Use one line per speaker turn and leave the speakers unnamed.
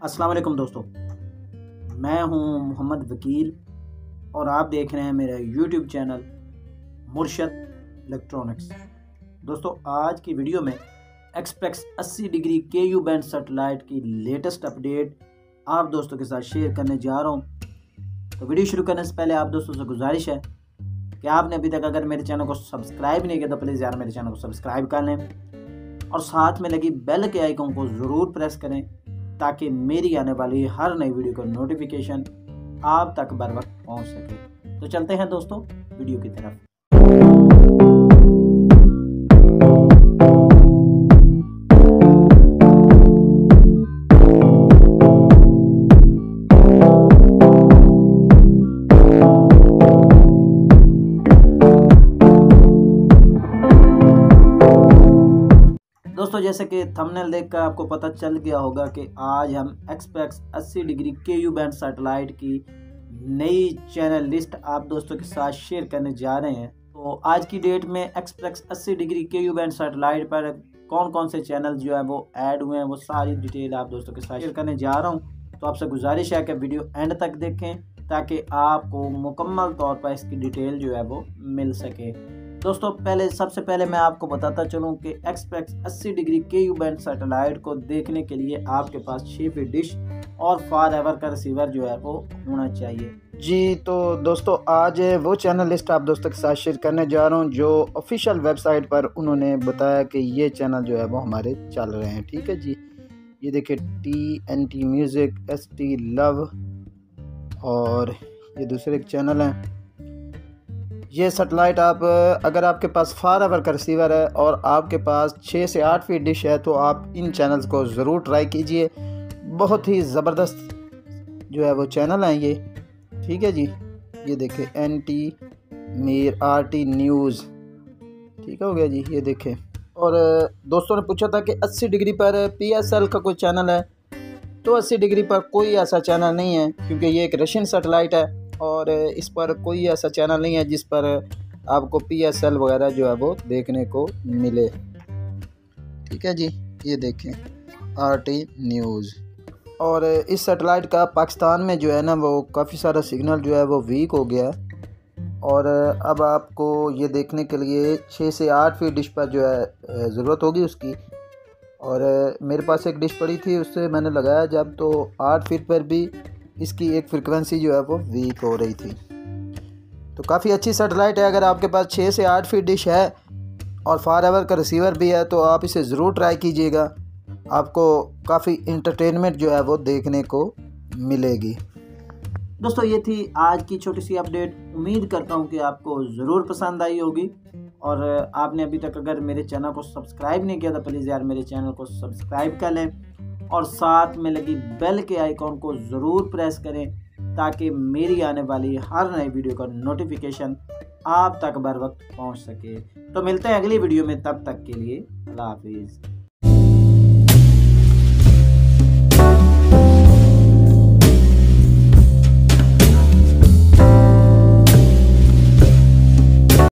अस्सलाम वालेकुम दोस्तों, मैं हूं मोहम्मद वकील और आप देख रहे हैं मेरा यूट्यूब चैनल मुर्शद इलेक्ट्रॉनिक्स। दोस्तों, आज की वीडियो में express 80 degree KU band satellite की लेटेस्ट अपडेट आप दोस्तों के साथ शेयर करने जा रहा हूं। तो वीडियो शुरू करने से पहले आप दोस्तों से गुजारिश है कि आपने अभी तक अगर मेरे चैनल को सब्सक्राइब नहीं किया तो प्लीज़ यार मेरे चैनल को सब्सक्राइब कर लें और साथ में लगी बेल के आइकन को ज़रूर प्रेस करें ताकि मेरी आने वाली हर नई वीडियो का नोटिफिकेशन आप तक बर वक्त पहुँच सके। तो चलते हैं दोस्तों वीडियो की तरफ। दोस्तों, जैसे कि थंबनेल देखकर आपको पता चल गया होगा कि आज हम express 80 degree KU band satellite की नई चैनल लिस्ट आप दोस्तों के साथ शेयर करने जा रहे हैं। तो आज की डेट में express 80 degree KU band satellite पर कौन कौन से चैनल जो है वो ऐड हुए हैं वो सारी डिटेल आप दोस्तों के साथ शेयर करने जा रहा हूँ। तो आपसे गुजारिश है कि वीडियो एंड तक देखें ताकि आपको मुकम्मल तौर पर इसकी डिटेल जो है वो मिल सके। दोस्तों, सबसे पहले मैं आपको बताता चलूं कि express 80 degree KU band satellite को देखने के लिए आपके पास 6 फीट डिश और फार एवर का रिसीवर जो है वो होना चाहिए जी। तो दोस्तों, आज वो चैनल लिस्ट आप दोस्तों के साथ शेयर करने जा रहा हूं जो ऑफिशियल वेबसाइट पर उन्होंने बताया कि ये चैनल जो है वो हमारे चल रहे हैं। ठीक है जी, ये देखिए TNT म्यूज़िक, ST लव और ये दूसरे एक चैनल हैं। ये सैटेलाइट आप अगर आपके पास फार एवर का रिसीवर है और आपके पास 6 से 8 फीट डिश है तो आप इन चैनल्स को ज़रूर ट्राई कीजिए। बहुत ही ज़बरदस्त जो है वो चैनल हैं ये। ठीक है जी, ये देखिए NT मीर RT न्यूज़। ठीक हो गया जी, ये देखें। और दोस्तों ने पूछा था कि 80 डिग्री पर PSL का कोई चैनल है, तो 80 डिग्री पर कोई ऐसा चैनल नहीं है क्योंकि ये एक रशियन सैटेलाइट है और इस पर कोई ऐसा चैनल नहीं है जिस पर आपको PSL वगैरह जो है वो देखने को मिले। ठीक है जी, ये देखें RT न्यूज़। और इस सैटेलाइट का पाकिस्तान में जो है ना वो काफ़ी सारा सिग्नल जो है वो वीक हो गया है और अब आपको ये देखने के लिए 6 से 8 फीट डिश पर जो है ज़रूरत होगी उसकी। और मेरे पास एक डिश पड़ी थी, उससे मैंने लगाया जब तो 8 फीट पर भी इसकी एक फ्रिक्वेंसी जो है वो वीक हो रही थी। तो काफ़ी अच्छी सैटेलाइट है। अगर आपके पास 6 से 8 फीट डिश है और फार एवर का रिसीवर भी है तो आप इसे ज़रूर ट्राई कीजिएगा, आपको काफ़ी इंटरटेनमेंट जो है वो देखने को मिलेगी। दोस्तों, ये थी आज की छोटी सी अपडेट। उम्मीद करता हूँ कि आपको ज़रूर पसंद आई होगी और आपने अभी तक अगर मेरे चैनल को सब्सक्राइब नहीं किया तो प्लीज़ यार मेरे चैनल को सब्सक्राइब कर लें और साथ में लगी बेल के आइकॉन को ज़रूर प्रेस करें ताकि मेरी आने वाली हर नई वीडियो का नोटिफिकेशन आप तक बर वक्त पहुंच सके। तो मिलते हैं अगली वीडियो में, तब तक के लिए अल्लाह हाफिज़।